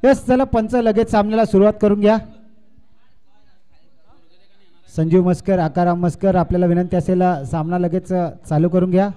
Yes चला पंच लगेच सामन्याला सुरुवात करून घ्या. संजीव मस्कर, आकाराम मस्कर, आपल्याला विनंती असेल सामना लगेच चालू करून घ्या.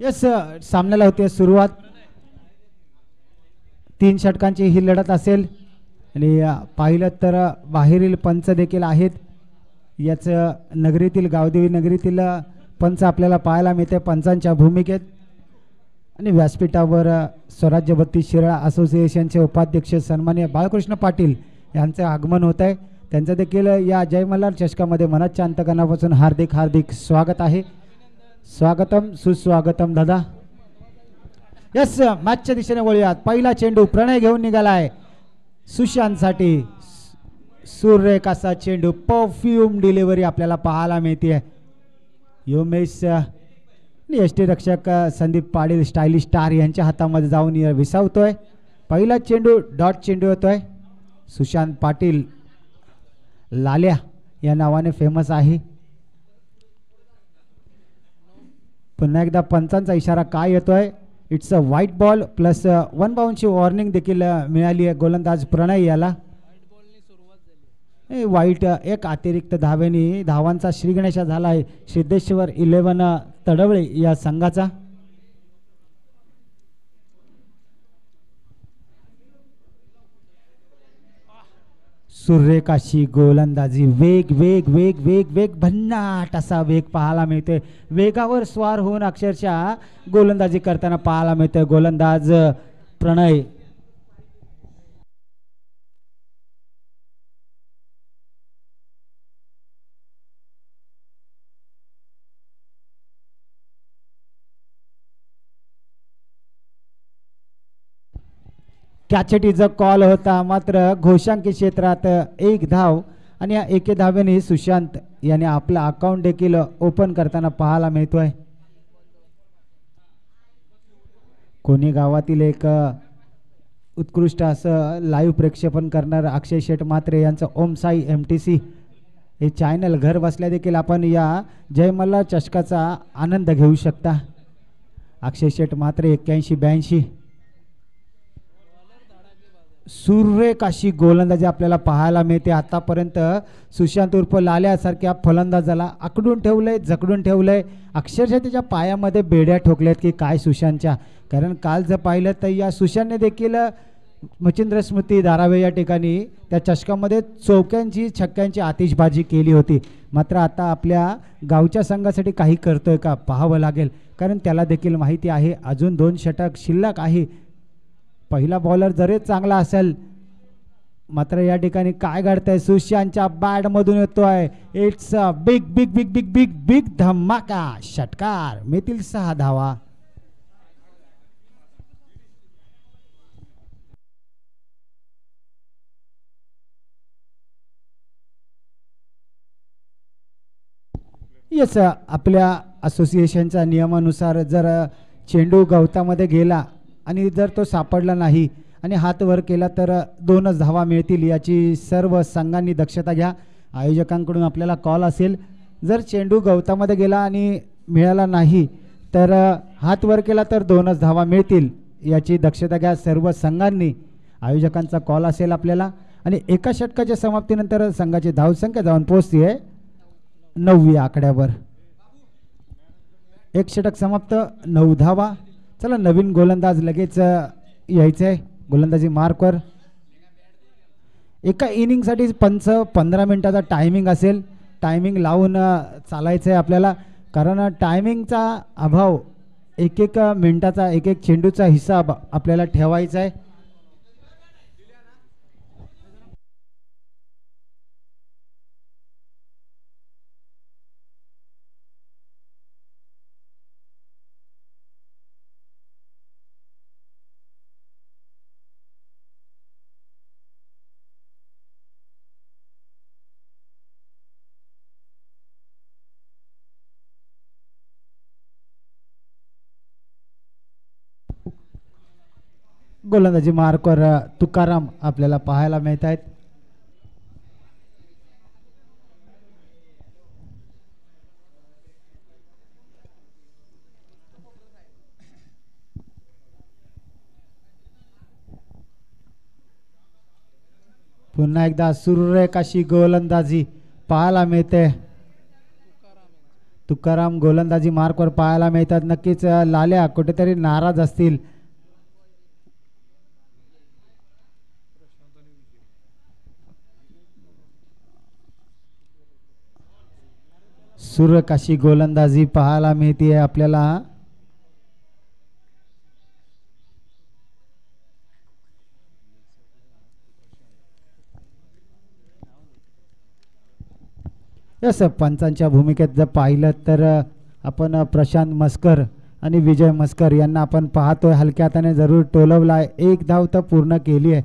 यस सामन्याला होते सुरुवात. 3 षटकांची ही लढत असेल आणि पाहिलं तर बाहेरील पंच देखील आहेत. याचं नगरीतील गावदेवी नगरीतील पंच आपल्याला पाहायला मिळते पंचांच्या भूमिकेत. आणि व्यासपीठावर स्वराज्य बत्तीस शिराळा असोसिएशनचे उपाध्यक्ष सन्माननीय बाळकृष्ण पाटील यांचं आगमन होत आहे. त्यांचं देखील या जय मल्हार चषकामध्ये मनाच्या अंतकरणापासून हार्दिक हार्दिक स्वागत आहे. स्वागतम सुस्वागतम दादा. यस मॅचच्या दिशेने वळूयात. पहिला चेंडू प्रणय घेऊन निघालाय सुशांतसाठी. सुरेख असा चेंडू, परफ्यूम डिलिव्हरी आपल्याला पाहायला मिळते. योमेश यष्टीरक्षक संदीप पाटील स्टायलिश स्टार यांच्या हातामध्ये जाऊन विसावतोय. पहिला चेंडू डॉट चेंडू होतोय. सुशांत पाटील लाल्या या नावाने फेमस आहे. पुन्हा एकदा पंचांचा इशारा काय येतोय? It's a wide ball plus 1 बाउंडची वॉर्निंग देखील मिळाली आहे गोलंदाज प्रणय याला. वाईट एक अतिरिक्त धावेने धावांचा श्रीगणेशा झाला आहे सिद्धेश्वर 11 तडवळे या संघाचा. सुरेख अशी गोलंदाजी, वेग वेग वेग वेग वेग भन्नाट असा वेग पाहायला मिळतोय. वेगावर स्वार होऊन अक्षरशः गोलंदाजी करताना पाहायला मिळतोय गोलंदाज प्रणय. कॅचेटीचा कॉल होता मात्र घोषांकी क्षेत्रात 1 धाव आणि या 1 धावेने सुशांत याने आपला अकाउंट देखील ओपन करताना पाहायला मिळतोय. कोणी गावातील एक उत्कृष्ट असं लाईव्ह प्रेक्षेपण करणार अक्षय शेठ म्हात्रे यांचं ओम साई MTC हे चॅनल घर बसल्या देखील आपण या जय मल्हार चषकाचा आनंद घेऊ शकता. अक्षय शेठ म्हात्रे 81-82. सुरेख अशी गोलंदाजी आपल्याला पाहायला मिळते. आतापर्यंत सुशांत उर्फ लाल्यासारख्या फलंदाजाला आकडून ठेवलंय, जकडून ठेवलंय. अक्षरशः त्याच्या पायामध्ये बेड्या ठोकल्यात की काय सुशांतच्या. कारण काल जर पाहिलं तर या सुशांतने देखील मच्छिंद्र स्मृती धारावे या ठिकाणी त्या चषकामध्ये चौक्यांची छक्क्यांची आतिषबाजी केली होती. मात्र आता आपल्या गावच्या संघासाठी काही करतोय का पाहावं लागेल. कारण त्याला देखील माहिती आहे अजून 2 षटक शिल्लक आहे. पहिला बॉलर जरी चांगला असेल मात्र या ठिकाणी काय घडतंय सुशांतच्या बॅट मधून येतोय. It's a big big big big big big धमाका. षटकार मिळतील 6 धावा. येस आपल्या असोसिएशनच्या नियमानुसार जर चेंडू गवतामध्ये गेला आणि जर तो सापडला नाही आणि हात वर केला तर 2च धावा मिळतील. याची सर्व संघांनी दक्षता घ्या. आयोजकांकडून आपल्याला कॉल असेल जर चेंडू गवतामध्ये गेला आणि मिळाला नाही तर हात वर केला तर 2च धावा मिळतील. याची दक्षता घ्या सर्व संघांनी. आयोजकांचा कॉल असेल आपल्याला. आणि एका षटकाच्या समाप्तीनंतर संघाची धावसंख्या जाऊन पोहोचते 9व्या आकड्यावर. एक षटक समाप्त, 9 धावा. चला नवीन गोलंदाज लगेच यायचं आहे गोलंदाजी मार्कवर. एका इनिंगसाठी पंच 15 मिनिटाचा टायमिंग असेल. टायमिंग लावून चालायचं आहे आपल्याला, कारण टायमिंगचा अभाव एक एक मिनिटाचा एक एक चेंडूचा हिसाब आपल्याला ठेवायचा आहे. गोलंदाजी मार्कवर तुकाराम आपल्याला पाहायला मिळत आहेत. पुन्हा एकदा सुरेख अशी गोलंदाजी पाहायला मिळते. तुकाराम गोलंदाजी मार्कवर पाहायला मिळतात. नक्कीच लाल्या कुठेतरी नाराज असतील. सुरेख अशी गोलंदाजी पाहायला मिळते आपल्याला. यस, पंचांच्या भूमिकेत जर पाहिलं तर आपण प्रशांत मस्कर आणि विजय मस्कर यांना आपण पाहतोय. हलक्या हाताने जरूर टोलवलाय. एक धाव तर पूर्ण केली आहे.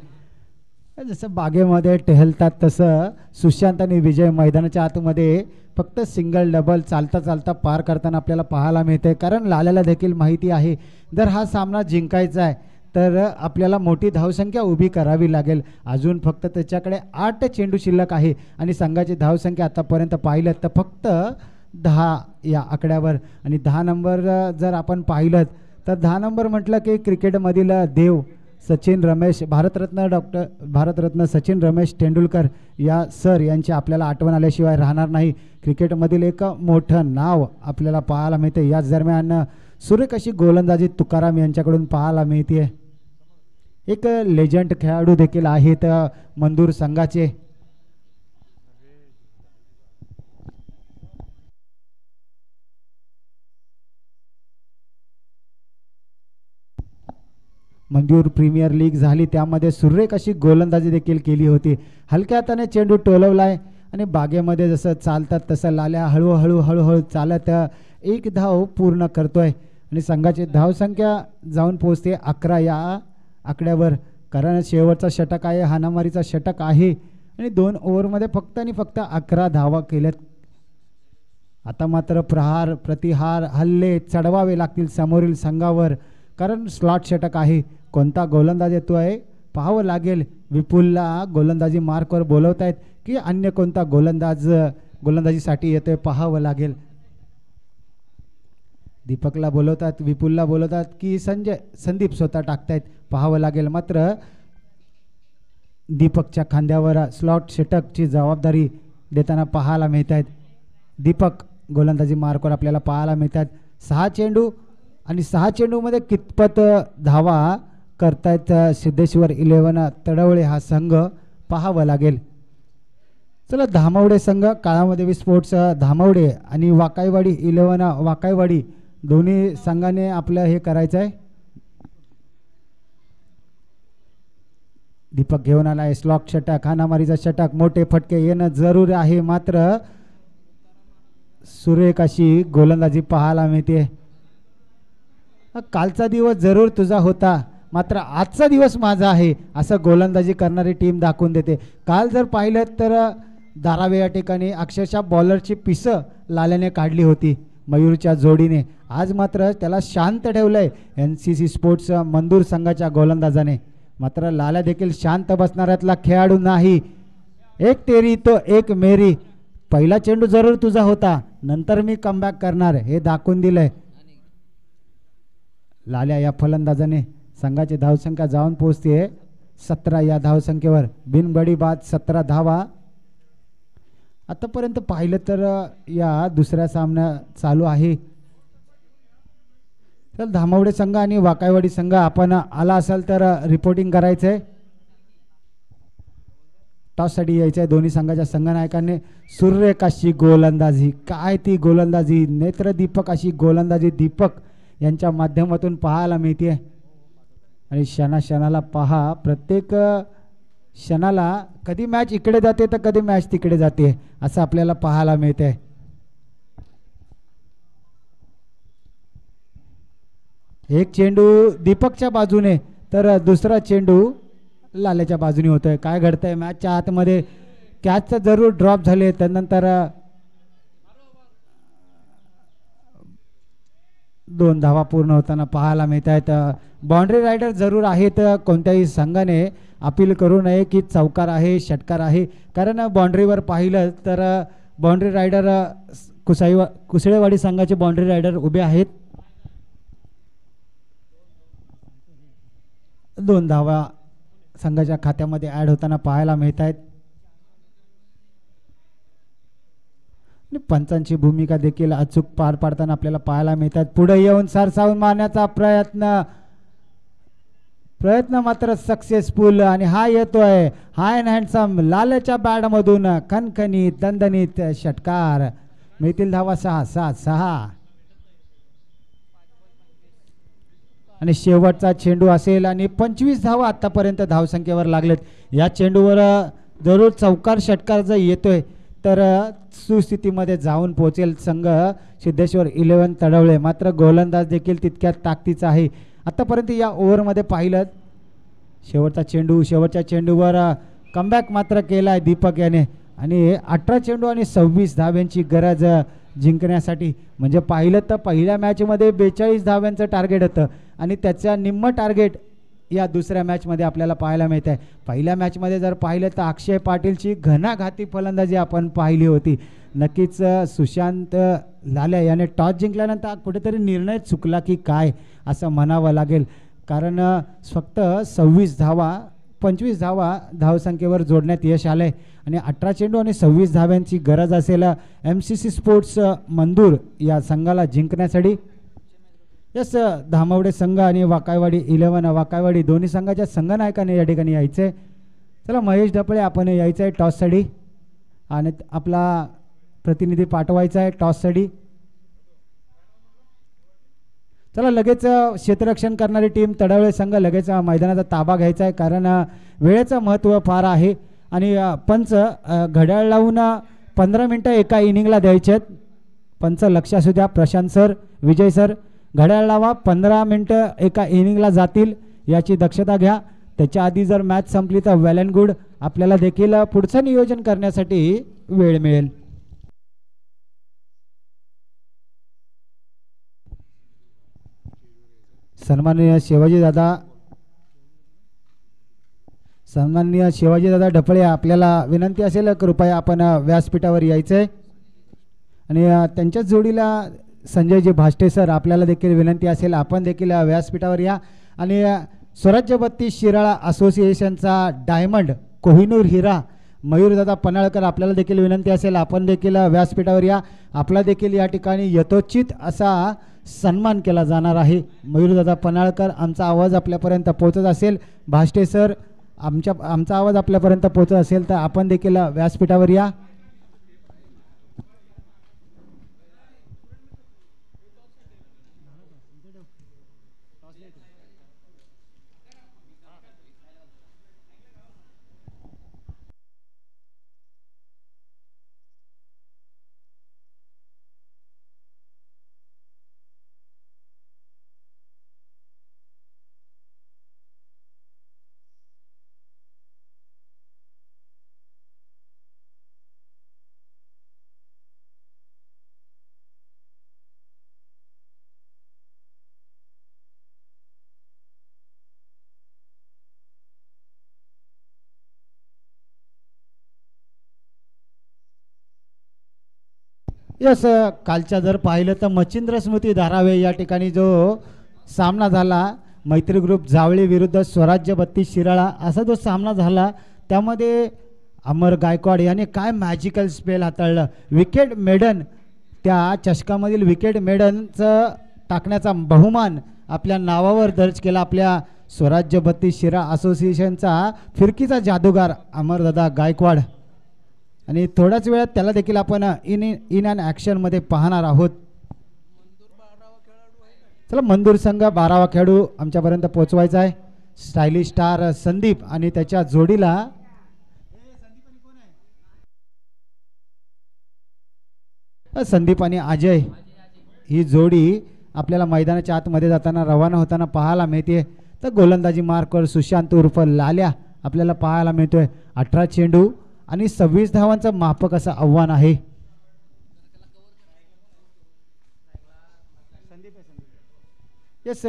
जसं बागेमध्ये टहलतात तसं सुशांत आणि विजय मैदानाच्या आतमध्ये फक्त सिंगल डबल चालता चालता पार करताना आपल्याला पाहायला मिळते. कारण लाल्याला देखील माहिती आहे जर हा सामना जिंकायचा आहे तर आपल्याला मोठी धावसंख्या उभी करावी लागेल. अजून फक्त त्याच्याकडे 8 चेंडू शिल्लक आहे आणि संघाची धावसंख्या आतापर्यंत पाहिलं तर फक्त 10 या आकड्यावर. आणि 10 नंबर जर आपण पाहिलं तर 10 नंबर म्हटलं की क्रिकेटमधील देव सचिन रमेश भारतरत्न सचिन रमेश तेंडुलकर या सर यांची आपल्याला आठवण आल्याशिवाय राहणार नाही. क्रिकेटमधील एक मोठं नाव आपल्याला पाहायला मिळते. याच दरम्यान सुरेख अशी गोलंदाजी तुकाराम यांच्याकडून पाहायला मिळते. एक लेजंड खेळाडू देखील आहेत मंदूर संघाचे. मंदूर प्रीमियर लीग झाली त्यामध्ये सुरेख अशी गोलंदाजी देखील केली होती. हलक्या हाताने चेंडू टोलवलाय आणि बागेमध्ये जसं चालतात तसं लाल्या हळूहळू चालत एक धाव पूर्ण करतोय आणि संघाची धावसंख्या जाऊन पोहोचते 11 या आकड्यावर. कारण शेवटचा षटक आहे, हाणामारीचा षटक आहे आणि 2 ओव्हरमध्ये फक्त आणि फक्त 11 धावा केल्यात. आता मात्र प्रहार प्रतिहार हल्ले चढवावे लागतील समोरील संघावर, कारण स्लॉट षटक आहे. कोणता गोलंदाज येतोय पाहावं लागेल. विपुलला गोलंदाजी मार्कवर बोलवतायत की अन्य कोणता गोलंदाजीसाठी येतोय पाहावं लागेल. दीपकला बोलवतात, विपुलला बोलवतात की संदीप स्वतः टाकतायत पाहावं लागेल. मात्र दीपकच्या खांद्यावर स्लॉट षटकची जबाबदारी देताना पाहायला मिळत आहेत. दीपक गोलंदाजी मार्कवर आपल्याला पाहायला मिळतात. 6 चेंडू आणि 6 चेंडूमध्ये कितपत धावा करतायत सिद्धेश्वर 11 तडवळे हा संघ पाहावं लागेल. चला धामवडे संघ काळामध्ये स्पोर्ट्स धामवडे आणि वाकाईवाडी 11 वाकाईवाडी दोन्ही संघाने आपलं हे करायचं आहे. दीपक घेऊन आलाय स्लॉक षटक, हाणामारीचा षटक, मोठे फटके येणं जरूर आहे. मात्र सुरेख अशी गोलंदाजी पाहायला मिळते. कालचा दिवस जरूर तुझा होता मात्र आजचा दिवस माझा आहे असं गोलंदाजी करणारी टीम दाखवून देते. काल जर पाहिलं तर धारावे या ठिकाणी अक्षरशः बॉलरची पिसं लाल्याने काढली होती मयूरच्या जोडीने. आज मात्र त्याला शांत ठेवलंय NCC स्पोर्ट्स मंदूर संघाच्या गोलंदाजाने. मात्र लाल्या देखील शांत बसणाऱ्यातला खेळाडू नाही. एक तेरी तो एक मेरी. पहिला चेंडू जरूर तुझा होता, नंतर मी कमबॅक करणार हे दाखवून दिलंय. लाल्या या फलंदाजाने संघाची धावसंख्या जाऊन पोहोचते 17 या धावसंख्येवर. बिनबडी बाद 17 धावा. आतापर्यंत पाहिलं तर या दुसऱ्या सामना चालू आहे. तर धामवडे संघ आणि वाकायवाडी संघ आपण आला असाल तर रिपोर्टिंग करायचंय. टॉससाठी यायचं आहे दोन्ही संघाच्या संघनायकांनी. सुरेख अशी गोलंदाजी, काय ती गोलंदाजी, नेत्रदीपक अशी गोलंदाजी दीपक यांच्या माध्यमातून पाहायला मिळते. आणि क्षणाला पहा, प्रत्येक क्षणाला कधी मॅच इकडे जाते तर कधी मॅच तिकडे जाते असं आपल्याला पाहायला मिळते. एक चेंडू दीपकच्या बाजूने तर दुसरा चेंडू लाल्याच्या बाजूने होतोय. काय घडतंय मॅचच्या आतमध्ये? कॅच तर जरूर ड्रॉप झाले, त्यानंतर 2 धावा पूर्ण होताना पाहायला मिळत आहेत. बाउंड्री रायडर जरूर आहेत. कोणत्याही संघाने अपील करू नये की चौकार आहे, षटकार आहे, कारण बाउंड्रीवर पाहिलं तर बाउंड्री रायडर कुसळेवाडी संघाचे बाउंड्री रायडर उभे आहेत. 2 धावा संघाच्या खात्यामध्ये ऍड होताना पाहायला मिळत आहेत. पंचांची भूमिका देखील अचूक पार पाडताना आपल्याला पाहायला मिळतात. पुढे येऊन सरसावून मारण्याचा प्रयत्न मात्र सक्सेसफुल. आणि हा येतोय हाय अँड हँडसम लालच्या बॅट मधून खणखणीत दणदणीत षटकार. मिळतील धावा 6. आणि शेवटचा चेंडू असेल आणि 25 धावा आतापर्यंत धावसंख्येवर लागलेत. या चेंडूवर जरूर चौकार षटकार जर येतोय तर सुस्थितीमध्ये जाऊन पोहोचेल संघ सिद्धेश्वर 11 तडवळे. मात्र गोलंदाज देखील तितक्यात ताकदीचा आहे. आतापर्यंत या ओव्हरमध्ये पाहिलं शेवटच्या चेंडूवर कमबॅक मात्र केलाय दीपक याने. आणि 18 चेंडू आणि 26 धाव्यांची गरज जिंकण्यासाठी. म्हणजे पाहिलं तर पहिल्या मॅचमध्ये 42 धाव्यांचं टार्गेट होतं आणि त्याच्या निम्म टार्गेट या दुसऱ्या मॅचमध्ये आपल्याला पाहायला मिळत आहे. पहिल्या मॅचमध्ये जर पाहिलं तर अक्षय पाटीलची घणाघाती फलंदाजी आपण पाहिली होती. नक्कीच सुशांत लाल्या याने टॉस जिंकल्यानंतर कुठेतरी निर्णय चुकला की काय असं म्हणावं लागेल. कारण फक्त 25 धावा धावसंख्येवर जोडण्यात यश आलंय. आणि 18 चेंडू आणि 26 धाव्यांची गरज असेल MCC स्पोर्ट्स मंदूर या संघाला जिंकण्यासाठी. यस, धामवडे संघ आणि वाकायवाडी 11 वाकायवाडी दोन्ही संघाच्या संघनायकाने या ठिकाणी यायचंय. चला महेश ढपळे आपण यायचं आहे टॉससाठी आणि आपला प्रतिनिधी पाठवायचा आहे टॉससाठी. चला लगेच क्षेत्ररक्षण करणारी टीम तडवळे संघ लगेच मैदानाचा ताबा घ्यायचा आहे, कारण वेळेचं महत्त्व फार आहे. आणि पंच घड्याळ लावून 15 मिनटं एका इनिंगला द्यायचे आहेत. पंच लक्ष असू द्या. प्रशांत सर, विजय सर, घड्याळ लावा. 15 मिनटं एका इनिंगला जातील याची दक्षता घ्या. त्याच्या आधी जर मॅच संपली तर वेल अँड गुड, आपल्याला देखील पुढचं नियोजन करण्यासाठी वेळ मिळेल. सन्माननीय शिवाजीदादा ढपळे, आपल्याला विनंती असेल कृपया आपण व्यासपीठावर यायचंय. आणि त्यांच्याच जोडीला संजयजी भाष्टे सर, आपल्याला देखील विनंती असेल आपण देखील व्यासपीठावर या. आणि स्वराज्य बत्तीस शिराळा असोसिएशनचा डायमंड कोहिनूर हिरा मयूरदादा पन्हाळकर, आपल्याला देखील विनंती असेल आपण देखील व्यासपीठावर या. आपला देखील या ठिकाणी यथोचित असा सन्मान केला जाणार आहे. मयूरदादा पन्हाळकर, आमचा आवाज आपल्यापर्यंत पोहोचत असेल, भाष्टे सर आमचा आवाज आपल्यापर्यंत पोहोचत असेल तर आपण देखील व्यासपीठावर या. यस, कालच्या जर पाहिलं तर मच्छिंद्र स्मृती धारावे या ठिकाणी जो सामना झाला मैत्री ग्रुप जावळी विरुद्ध स्वराज्य 32 शिराळा असा जो सामना झाला त्यामध्ये अमर गायकवाड याने काय मॅजिकल स्पेल हाताळलं. विकेट मेडन त्या चषकामधील विकेट मेडनचं टाकण्याचा बहुमान आपल्या नावावर दर्ज केला. आपल्या स्वराज्य 32 शिरा असोसिएशनचा फिरकीचा जादूगार अमरदादा गायकवाड. आणि थोड्याच वेळात त्याला देखील आपण इन अँड ॲक्शनमध्ये पाहणार आहोत. चला मंदूर संघ 12वा खेळाडू आमच्यापर्यंत पोहोचवायचा आहे. स्टायलिश स्टार संदीप आणि त्याच्या जोडीला संदीप आणि अजय ही जोडी आपल्याला मैदानाच्या आतमध्ये जाताना रवाना होताना पाहायला मिळते. तर गोलंदाजी मार्कवर सुशांत उर्फ लाल्या आपल्याला पाहायला मिळतोय. 18 चेंडू आणि 26 धावांचं माफक असं आव्हान आहे. येस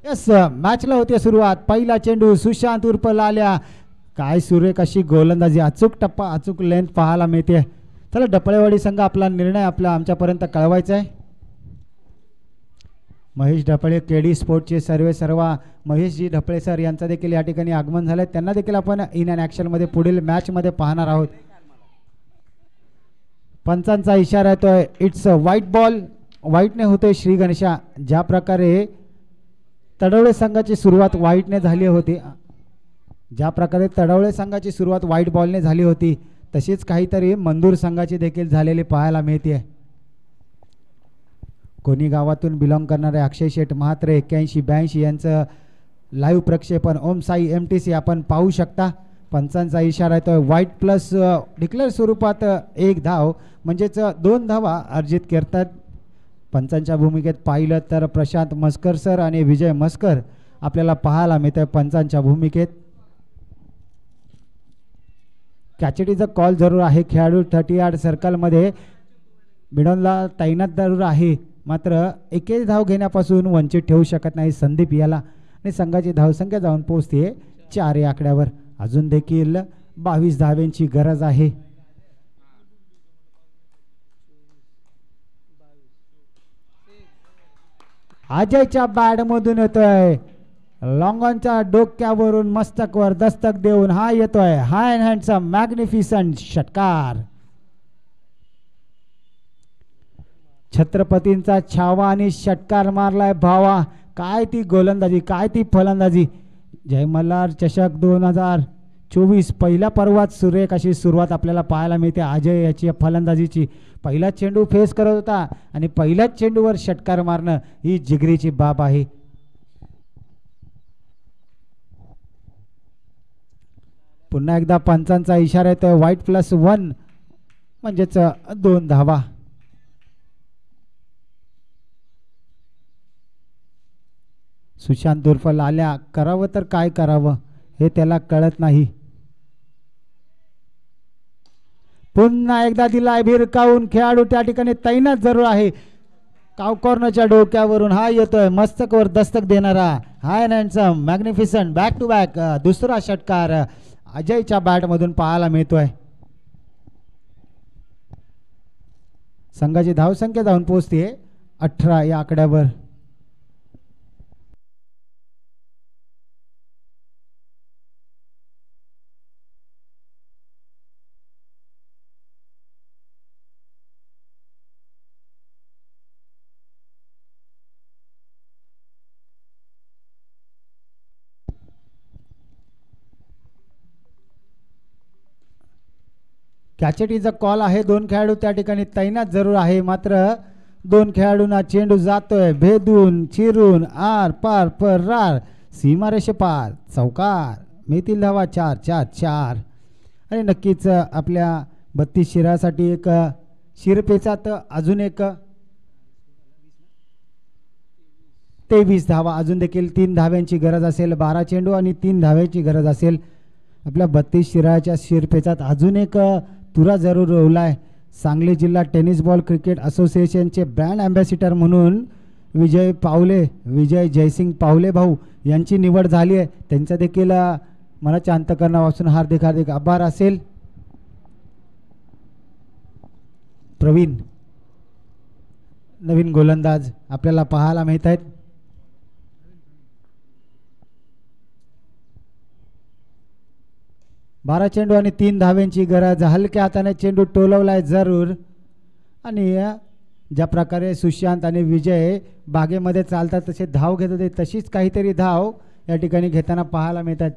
यस मॅचला होते सुरुवात. पहिला चेंडू सुशांत उर्फ लाल्या. काय सुरेख अशी गोलंदाजी, अचूक टप्पा अचूक लेंथ पाहायला मिळते. चला डपळेवाडी संघ आपला निर्णय आमच्यापर्यंत कळवायचा आहे. महेश ढपळे केडी स्पोर्टचे सर्वा महेशजी ढपळे सर यांचं देखील या ठिकाणी आगमन झालं. त्यांना देखील आपण इन अँड ॲक्शनमध्ये पुढील मॅचमध्ये पाहणार आहोत. पंचांचा इशारा येतोय. It's a wide ball. व्हाईटने होतोय श्री गणेशा. ज्या प्रकारे तडवळे संघाची सुरुवात व्हाईटने झाली होती, ज्या प्रकारे तडवळे संघाची सुरुवात व्हाईट बॉलने झाली होती तशीच काहीतरी मंदूर संघाची देखील झालेली पाहायला मिळते. कोणी गावातून बिलॉंग करणारे अक्षय शेठ म्हात्रे 81-82 यांचं लाईव्ह प्रक्षेपण ओम साई MTC आपण पाहू शकता. पंचांचा इशारा येतोय. व्हाईट प्लस डिक्लेअर स्वरूपात 1 धाव म्हणजेच 2 धावा अर्जित करतात. पंचांच्या भूमिकेत पाहिलं तर प्रशांत मस्कर सर आणि विजय मस्कर आपल्याला पाहायला मिळतं पंचांच्या भूमिकेत. कॅचेटीचा कॉल जरूर आहे. खेळाडू 30 यार्ड सर्कलमध्ये बिडोनला तैनात जरूर आहे, मात्र एकही धाव घेण्यापासून वंचित ठेवू शकत नाही संदीप याला. आणि संघाची धावसंख्या जाऊन पोहोचते 4 या आकड्यावर. अजून देखील 22 धाव्यांची गरज आहे. अजयच्या बॅटमधून येतोय. लॉंगॉनच्या डोक्यावरून मस्तकवर दस्तक देऊन हा येतोय हाय अँड हँडसम मॅग्निफिसंट षटकार. छत्रपतींचा छावा आणि षटकार मारलाय भावा. काय ती गोलंदाजी, काय ती फलंदाजी. जय मल्हार चषक 2024 पहिल्या पर्वात सुरेख अशी सुरुवात आपल्याला पाहायला मिळते अजय याची फलंदाजीची. पहिला चेंडू फेस करत होता आणि पहिल्याच चेंडूवर षटकार मारणं ही जिगरीची बाब आहे. पुन्हा एकदा पंचांचा इशारा येतोय. व्हाईट प्लस 1 म्हणजेच 2 धावा. सुशांत उर्फ लाल्या करावं तर काय करावं हे त्याला कळत नाही. पुन्हा एकदा दिलाय भिरकावून. खेळाडू त्या ठिकाणी तैनात जरूर आहे. कावकॉर्नरच्या डोक्यावरून हा येतोय मस्तकवर दस्तक देणारा high and handsome magnificent back to back दुसरा षटकार अजयच्या बॅटमधून पाहायला मिळतोय. संघाची धावसंख्या जाऊन पोहोचते 18 या आकड्यावर. कॅचेटीचा कॉल आहे. 2 खेळाडू त्या ठिकाणी तैनात जरूर आहे, मात्र 2 खेळाडूंना चेंडू जातोय भेदून चिरून आर पार पर्रार सीमारेषे पार. चौकार मिळतील धावा 4-4-4. आणि नक्कीच आपल्या 32 शिरासाठी एक शिरपेचात अजून एक 23 धावा. अजून देखील 3 धाव्यांची गरज असेल. 12 चेंडू आणि 3 धाव्यांची गरज असेल. आपल्या 32 शिराळ्याच्या शिरपेचात अजून एक तुरा जरूर रोवला आहे. सांगली जिल्हा टेनिस बॉल क्रिकेट असोसिएशनचे ब्रँड ॲम्बॅसिडर म्हणून विजय जयसिंग पावले भाऊ यांची निवड झाली आहे. त्यांचा देखील मनाच्या अंतःकरणापासून हार्दिक हार्दिक आभार असेल. प्रवीण नवीन गोलंदाज आपल्याला पाहायला मिळत आहेत. बारा चेंडू आणि 3 धाव्यांची गरज. हलक्या हाताने चेंडू टोलवलाय जरूर. आणि ज्या प्रकारे सुशांत आणि विजय बागेमध्ये चालतात तसे धाव घेत होते तशीच काहीतरी धाव या ठिकाणी घेताना पाहायला मिळतात.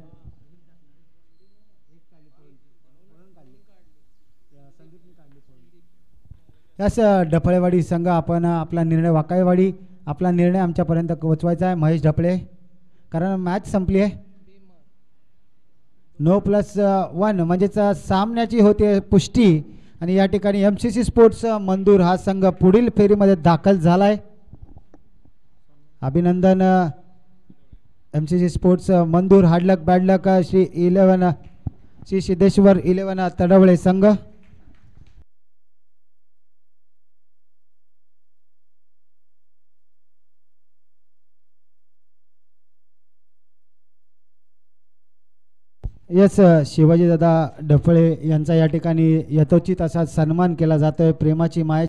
यास ढपळेवाडी संघ आपण आपला निर्णय वाकाळेवाडी आपला निर्णय आमच्यापर्यंत पोहोचवायचा आहे. महेश ढपळे कारण मॅच संपली आहे. 9+1 म्हणजेच सामन्याची होते पुष्टी. आणि या ठिकाणी MCC स्पोर्ट्स मंदूर हा संघ पुढील फेरीमध्ये दाखल झालाय. अभिनंदन MCC sports Mandur. Hard luck bad luck Shri Siddheshwar 11 Tadwale संघ. यस शिवाजीदादा ढपळे यांचा या ठिकाणी यथोचित असा सन्मान केला जातोय. प्रेमाची माय